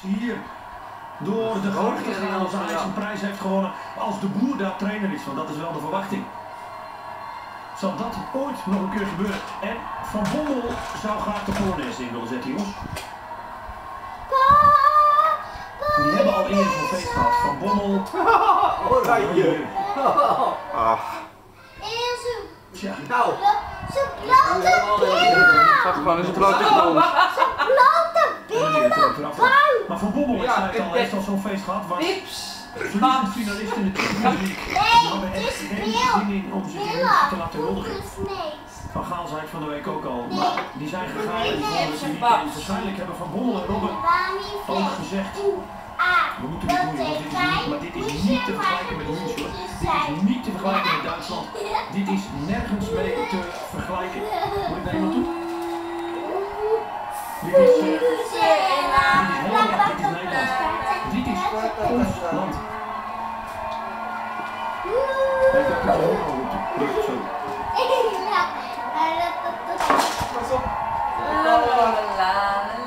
hier door de gracht te gaan als Ajax een prijs heeft gewonnen. Als de Boer daar trainer is, want dat is wel de verwachting. Zal dat ooit nog een keer gebeuren? En Van Bommel zou graag de Polonaise in willen zetten, jongens. Die hebben al eerder zo'n feest gehad. Van Bommel. Oranje. Tja. Nou. Zo'n blote billen! Gaat gewoon eens een blote grond. Zo'n blote billen! Maar Van Bommel heeft al zo'n feest gehad. Was finalist in de Champions League. Nee, het is zin in om zich te laten huldigen. billen! Van Gaal zei het van de week ook al. Maar die zijn gegaan en die vonden het niet. Waarschijnlijk hebben Van Bommel en Robben ook gezegd. We moeten dit doen, want dit is niet te vergelijken met München. Dit is niet te vergelijken met Duitsland. Dit is nergens mee te vergelijken. Moet ik naar iemand toe? Dit is Nederland. Dit is ons land. Ik heb het heel goed. Zo. Pas op. La la la la.